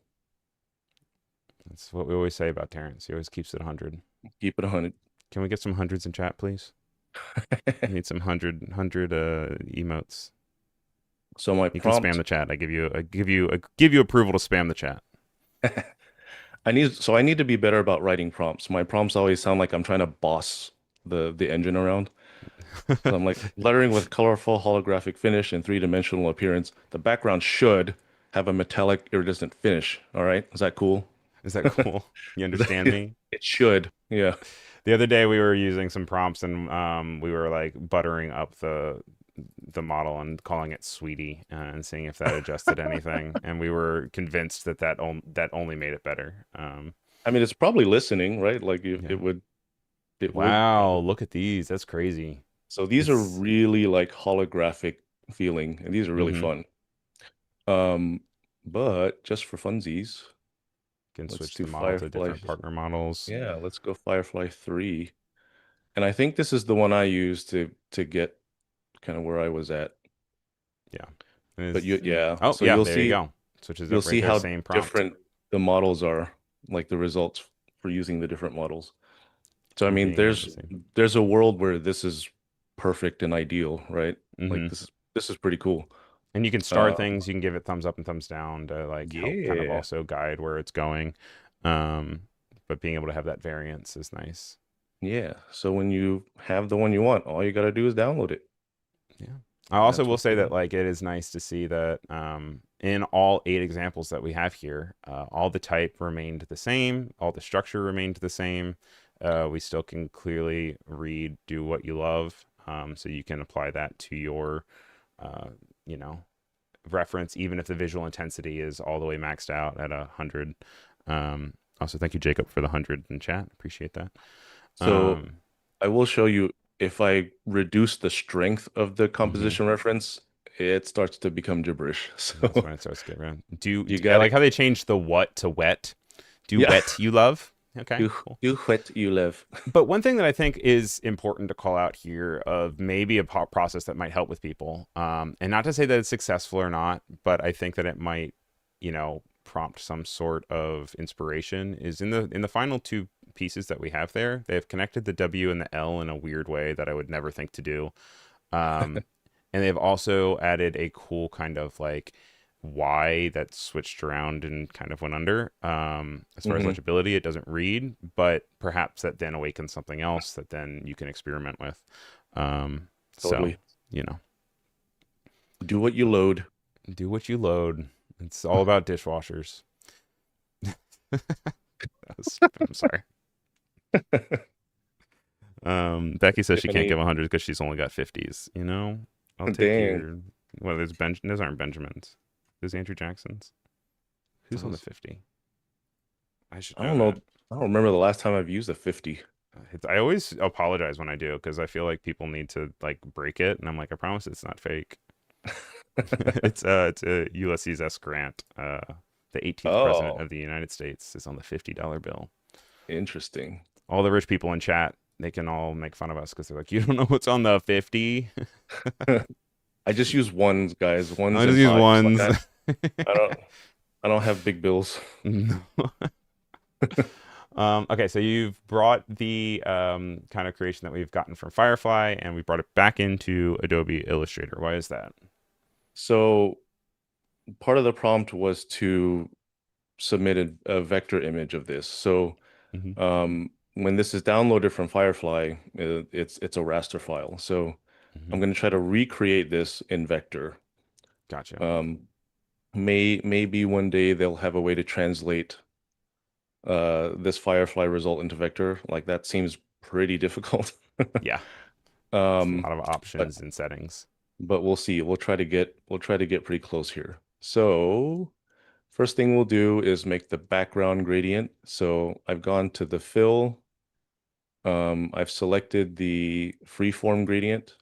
That's what we always say about Terrence. He always keeps it 100. Keep it 100. Can we get some hundreds in chat, please? We need some hundred emotes. So my You can spam prompt, the chat. I give you approval to spam the chat. I need to be better about writing prompts. My prompts always sound like I'm trying to boss the engine around. So I'm like lettering with colorful holographic finish and three-dimensional appearance. The background should have a metallic iridescent finish. All right, is that cool? Is that cool? You understand me? It should. Yeah. The other day we were using some prompts and we were like buttering up the model and calling it Sweetie and seeing if that adjusted anything. And we were convinced that that only made it better. I mean, it's probably listening, right? Like Yeah. it would Wow, probably. look at these. That's crazy. So these are It's really like holographic feeling, and these are really mm-hmm. fun. Um, but just for funsies, Can let's switch do the model to Firefly. different partner models. Yeah, let's go Firefly 3. And I think this is the one I used to get kind of where I was at. Yeah. But yeah, Oh, so yeah, there you go. Switches you'll up right see there, how same prompt different the models are, like the results for using the different models. So I and mean, being able to see. there's a world where this is perfect and ideal, right? Like Mm-hmm. this is pretty cool. And you can star Um, things. You can give it thumbs up and thumbs down to like help kind of yeah. also guide where it's going. Um, but being able to have that variance is nice. Yeah. So when you have the one you want, all you got to do is download it. Yeah. I also That's will what's say going that on. like it is nice to see that in all 8 examples that we have here, all the type remained the same, all the structure remained the same. We still can clearly read "Do what you love," so you can apply that to your, uh, you know, reference, even if the visual intensity is all the way maxed out at 100. Also, thank you, Jacob, for the 100 in chat. Appreciate that. So Um, I will show you if I reduce the strength of the mhm. composition reference, it starts to become gibberish. That's So when it starts to get around. Do you I gotta, like how they changed the what to wet? Do yeah, wet you love? Okay, do cool. do what you live. But one thing that I think is important to call out here of maybe a process that might help with people, and not to say that it's successful or not, but I think that it might, prompt some sort of inspiration. Is in the final two pieces that we have there, they have connected the W and the L in a weird way that I would never think to do. Um, and they've also added a cool kind of like Y that switched around and kind of went under. As far as Hmm. legibility, it doesn't read, but perhaps that then awakens something else that then you can experiment with. Um, so, Totally. you know, Do what you load. do what you load. It's all about dishwashers. I'm sorry. Becky says If she can't any, give 100 because she's only got 50s. I'll take dang, your. Well, those aren't Benjamins. There's Andrew Jacksons. Who's on the those, 50? I should I know don't know. that. I don't remember the last time I've used a 50. I always apologize when I do because I feel like people need to like break it, and I'm like, I promise it's not fake. It's a Ulysses S. Grant. The 18th president Oh, of the United States is on the $50 bill. interesting. All the rich people in chat, they can all make fun of us because they're like, you don't know what's on the 50. I just use ones, guys, ones I just and use fives. Like ones. I don't I don't have big bills. Okay, so you've brought the kind of creation that we've gotten from Firefly, and we brought it back into Adobe Illustrator. Why is that? So part of the prompt was to submit a vector image of this. So Hmm. when this is downloaded from Firefly, it's a raster file. So Hmm. I'm going to try to recreate this in vector. Gotcha. Um, maybe one day they'll have a way to translate this Firefly result into vector. Like that seems pretty difficult. Yeah, it's a Um, lot of but options and settings. but we'll see. We'll try to get pretty close here. So first thing we'll do is make the background gradient. So I've gone to the fill. I've selected the freeform gradient,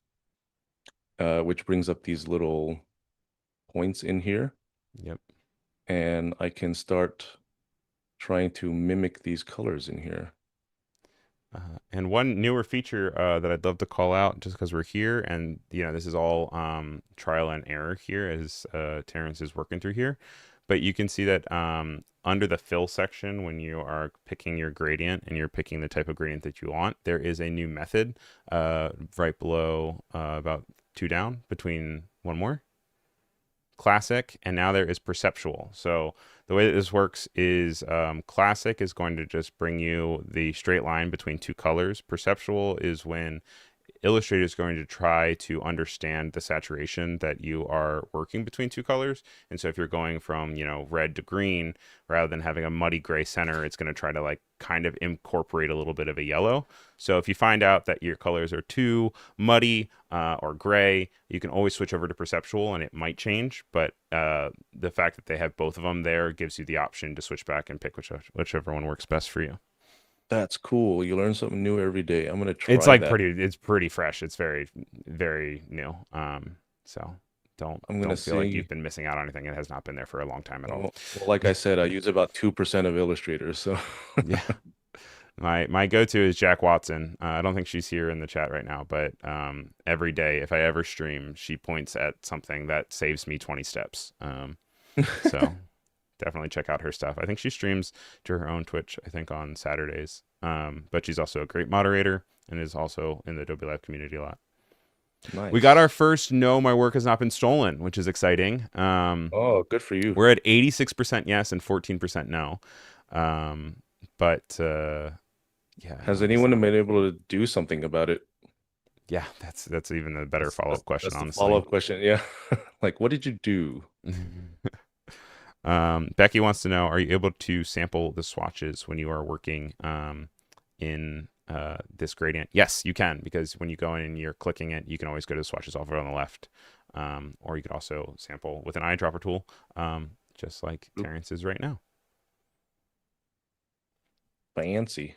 which brings up these little points in here, Yep. and I can start trying to mimic these colors in here. And one newer feature that I'd love to call out, just because we're here, and this is all trial and error here as Terrence is working through here. But you can see that under the fill section, when you are picking your gradient and you're picking the type of gradient that you want, there is a new method right below, about two down, between one more, classic, and now there is perceptual. So the way that this works is classic is going to just bring you the straight line between two colors. Perceptual is when Illustrator is going to try to understand the saturation that you are working between two colors. And so if you're going from, red to green, rather than having a muddy gray center, it's going to try to like kind of incorporate a little bit of a yellow. So if you find out that your colors are too muddy or gray, you can always switch over to perceptual and it might change. But the fact that they have both of them there gives you the option to switch back and pick whichever one works best for you. That's cool. You learn something new every day. I'm gonna It's try like that. it's pretty fresh. It's very, very new. So don't I'm gonna don't feel like see. you've been missing out on anything. It has not been there for a long time at all. Well, like I said, I use about 2% of Illustrator, so Yeah. My go-to is Jack Watson. I don't think she's here in the chat right now, but every day if I ever stream, she points at something that saves me 20 steps. So definitely check out her stuff. I think she streams to her own Twitch, I think on Saturdays. But she's also a great moderator and is also in the Adobe Live community a lot. We got our nice. first "No, my work has not been stolen," which is exciting. Oh, good for you. We're at 86% yes and 14% no. Um, but yeah, Has let me see. anyone been able to do something about it? Yeah, that's even a better follow-up question, That's the honestly. follow-up question. Yeah. Like, what did you do? Becky wants to know, are you able to sample the swatches when you are working in this gradient? Yes, you can, because when you go in and you're clicking it, you can always go to the swatches over on the left. Or you could also sample with an eyedropper tool, just like Oop, Terrence is right now. fancy.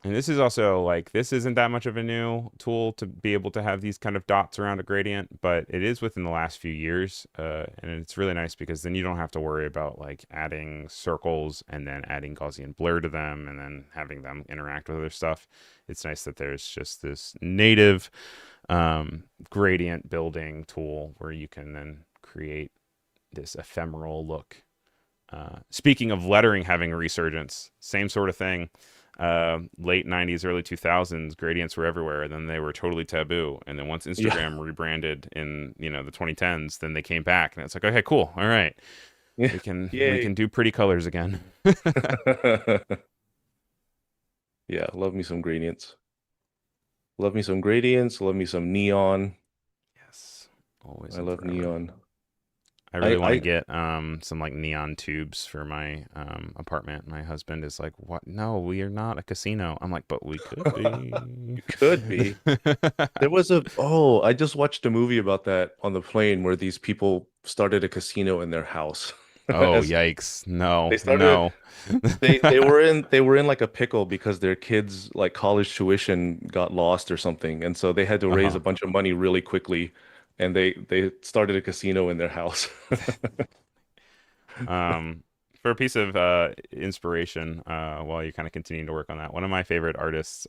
And this is also like, this isn't that much of a new tool to be able to have these kind of dots around a gradient, but it is within the last few years. And it's really nice because then you don't have to worry about like adding circles and then adding Gaussian blur to them and then having them interact with other stuff. It's nice that there's just this native gradient building tool where you can then create this ephemeral look. Speaking of lettering having a resurgence, same sort of thing. Late 90s, early 2000s, gradients were everywhere, and then they were totally taboo. And then once Yeah. Instagram rebranded in, the 2010s, then they came back, and it's like, okay, cool, all right, Yeah. we can Yay. do pretty colors again. Yeah, love me some gradients. Love me some gradients. Love me some neon. Yes, always I and love forever. neon. I really I want to I get some like neon tubes for my apartment. My husband is like, "What? No, we are not a casino." I'm like, "But we could be." You could be. I just watched a movie about that on the plane where these people started a casino in their house. Oh, As yikes. they No, started no. they were in like a pickle because their kids like college tuition got lost or something, and so they had to raise a Uh-huh. bunch of money really quickly, and they started a casino in their house. Um, for a piece of inspiration, while you're kind of continuing to work on that, one of my favorite artists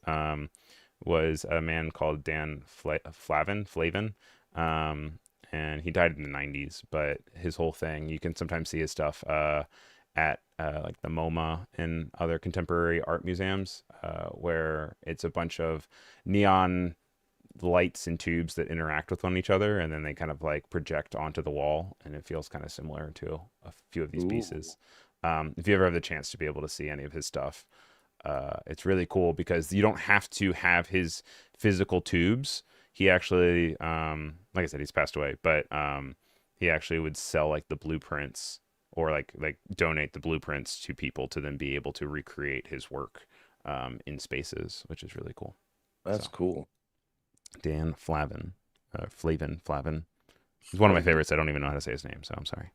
was a man called Flavin. Um, and he died in the 90s, but his whole thing, you can sometimes see his stuff at like the MoMA and other contemporary art museums, where it's a bunch of neon lights and tubes that interact with one each other and then they kind of like project onto the wall, and it feels kind of similar to a few of these Ooh, pieces. If you ever have the chance to be able to see any of his stuff, it's really cool because you don't have to have his physical tubes. He actually, like I said, he's passed away, but he actually would sell like the blueprints or like donate the blueprints to people to then be able to recreate his work in spaces, which is really cool. that's So cool. Dan Flavin, Flavin. He's one of my Flavin. favorites. I don't even know how to say his name, so I'm sorry.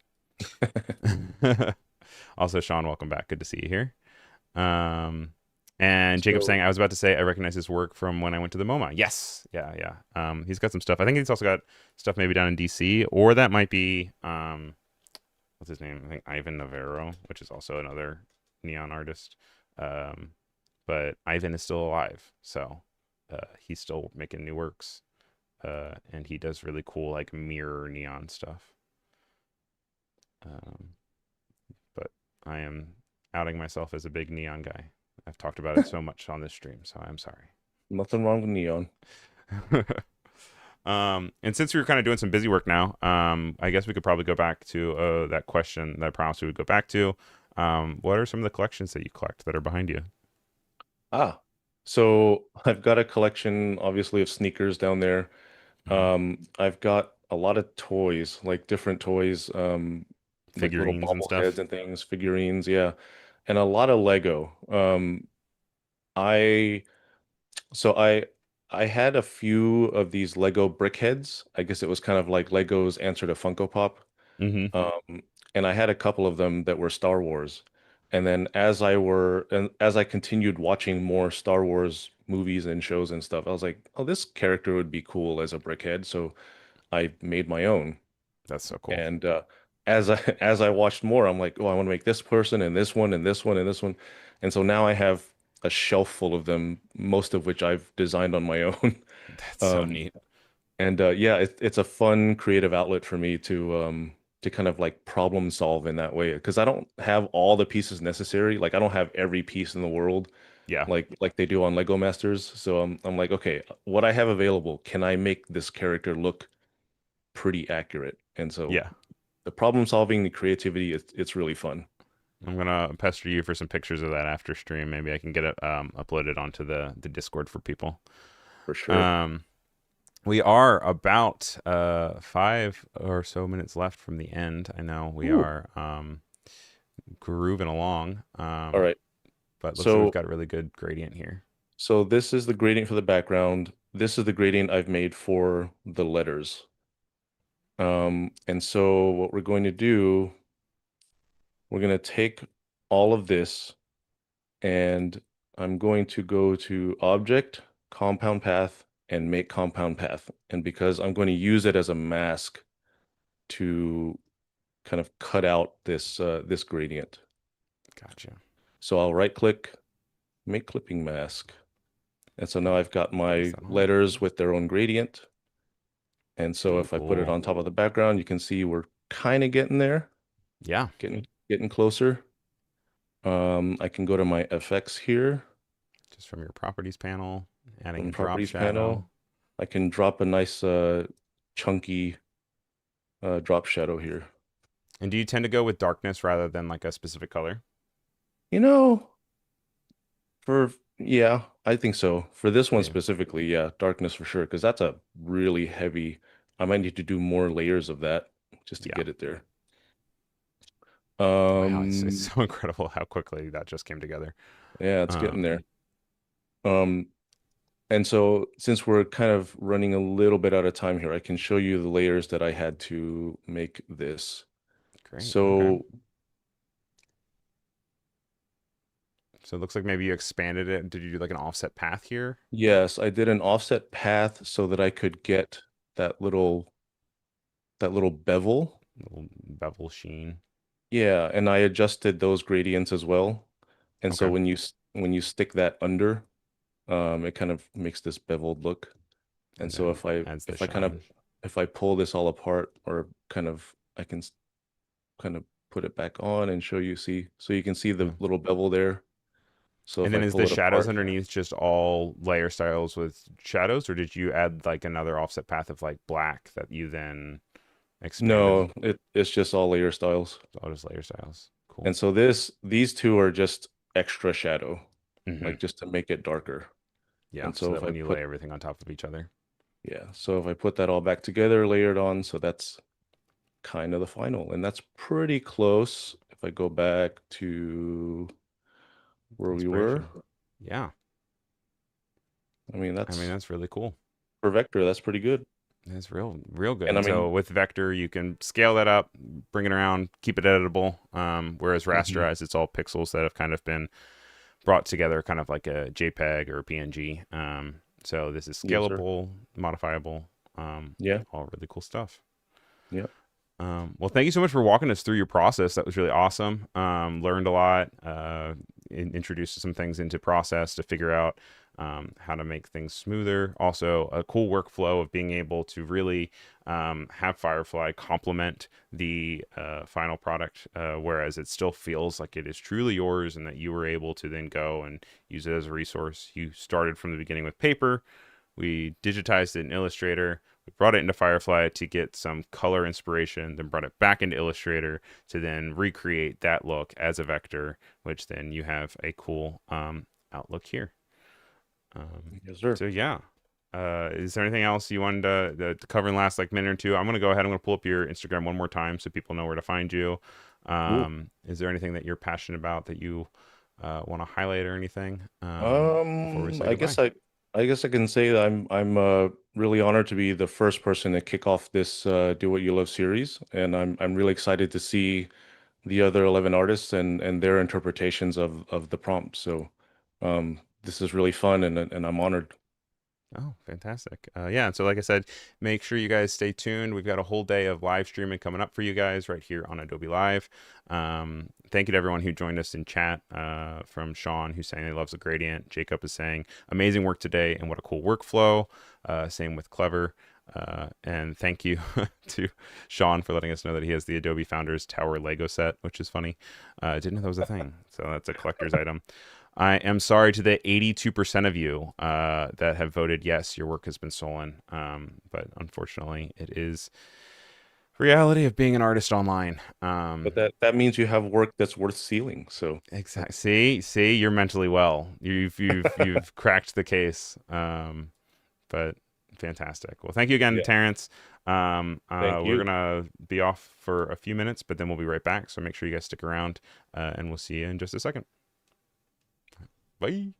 Also, Sean, welcome back. Good to see you here. Um, and Jacob So, saying, I was about to say, I recognize his work from when I went to the MoMA. Yes. Yeah, yeah. He's got some stuff. I think he's also got stuff maybe down in DC, or that might be, what's his name? I think Ivan Navarro, which is also another neon artist. Um, but Ivan is still alive. So he's still making new works. And he does really cool, like, mirror neon stuff. Um, but I am outing myself as a big neon guy. I've talked about it so much on this stream, so I'm sorry. nothing wrong with neon. And since we were kind of doing some busy work now, I guess we could probably go back to that question that I promised we would go back to. What are some of the collections that you collect that are behind you? Ah, so I've got a collection, obviously, of sneakers down there. Hmm. I've got a lot of toys, like different toys, like little Figurines and bobbleheads stuff. and things, figurines, yeah, and a lot of Lego. I so I had a few of these Lego brickheads. I guess it was kind of like Lego's answer to Funko Pop. Hmm. And I had a couple of them that were Star Wars. And then as I continued watching more Star Wars movies and shows and stuff, I was like, oh, this character would be cool as a brickhead. So I made my own. That's so cool. And as I as I watched more, I'm like, oh, I want to make this person and this one and this one and this one. And so now I have a shelf full of them, most of which I've designed on my own. That's so Um, neat. and yeah, it's a fun creative outlet for me to kind of like problem solve in that way because I don't have all the pieces necessary. Like I don't have every piece in the world Yeah. like they do on Lego Masters. So I'm like, okay, what I have available, can I make this character look pretty accurate? And so Yeah. the problem solving, the creativity, it's really fun I'm gonna pester you for some pictures of that after stream. Maybe I can get it uploaded onto the Discord for people. for sure. Um, We are about 5 or so minutes left from the end. I know we Ooh. are grooving along, All right. but looks like we've So got a really good gradient here. so this is the gradient for the background. This is the gradient I've made for the letters. And so what we're going to do, we're going to take all of this and I'm going to go to Object, Compound Path, and make Compound Path. And because I'm going to use it as a mask to kind of cut out this gradient. Gotcha. So I'll right click, make clipping mask. And so now I've got Paste my that on. letters with their own gradient. And so Ooh, if I put it cool. on top of the background, you can see we're kind of getting there, Yeah, getting closer. I can go to my effects here just from your properties panel, adding from a drop properties shadow. panel. I can drop a nice chunky drop shadow here. And do you tend to go with darkness rather than like a specific color? You know, yeah, I think so. For this one Yeah. specifically, yeah, darkness for sure, because that's a really heavy. I might need to do more layers of that just to Yeah. get it there. Wow, it's Um, so incredible how quickly that just came together. yeah, it's getting Um, there. Um, and so since we're kind of running a little bit out of time here, I can show you the layers that I had to make this. Great. Okay. So So it looks like maybe you expanded it. Did you do like an offset path here? yes, I did an offset path so that I could get that little bevel. Little bevel sheen. Yeah, and I adjusted those gradients as well. And so Okay. when you stick that under, it kind of makes this beveled look. And And so then adds the if I kind of shine. if I pull this all apart or kind of I can kind of put it back on and show you see so you can see the Yeah. little bevel there. So And if then I is the pull it shadows apart, underneath just all layer styles with shadows, or did you add like another offset path of like black that you then expanded? no, it's just all layer styles. All just layer styles. Cool. And so these two are just extra shadow, Hmm. like just to make it darker. Yeah. And So so that if I when you lay put everything on top of each other. yeah, so if I put that all back together, layered on, so that's kind of the final. And that's pretty close. If I go back to where we were, Inspiration. Yeah. I mean, I mean, that's really cool. for vector, that's pretty good. That's real good. And I And so mean, with vector, you can scale that up, bring it around, keep it editable. Whereas mhm, rasterized, it's all pixels that have kind of been brought together, kind of like a JPEG or a PNG. So this is yes, sir. scalable, modifiable, Yeah, all really cool stuff. yeah. Well, thank you so much for walking us through your process. That was really awesome. Learned a lot. Introduced some things into process to figure out how to make things smoother. Also, a cool workflow of being able to really have Firefly complement the final product, whereas it still feels like it is truly yours, and that you were able to then go and use it as a resource. You started from the beginning with paper. We digitized it in Illustrator. We brought it into Firefly to get some color inspiration, then brought it back into Illustrator to then recreate that look as a vector, which then you have a cool outlook here. Yes, sir. So yeah. Is there anything else you wanted to cover in the last like minute or two? I'm gonna go ahead. I'm gonna pull up your Instagram one more time so people know where to find you. Cool. Is there anything that you're passionate about that you want to highlight or anything before we say I goodbye? guess I guess I can say that I'm really honored to be the first person to kick off this Do What You Love series, and I'm really excited to see the other 11 artists and their interpretations of the prompt. So this is really fun and I'm honored. Oh, fantastic. Yeah, and so like I said, make sure you guys stay tuned. We've got a whole day of live streaming coming up for you guys right here on Adobe Live. Thank you to everyone who joined us in chat, from Sean, who's saying he loves the gradient. Jacob is saying, amazing work today and what a cool workflow. Same with Clever. And thank you to Sean for letting us know that he has the Adobe Founders Tower Lego set, which is funny. I didn't know that was a thing. So that's a collector's item. I am sorry to the 82% of you that have voted yes, your work has been stolen. But unfortunately, it is reality of being an artist online. But that means you have work that's worth stealing. So Exactly. that's See, you're mentally well. You've cracked the case. But Fantastic. Well, thank you again, Yeah. Terrence. Thank We're you. gonna be off for a few minutes, but then we'll be right back. So make sure you guys stick around, and we'll see you in just a second. Bye.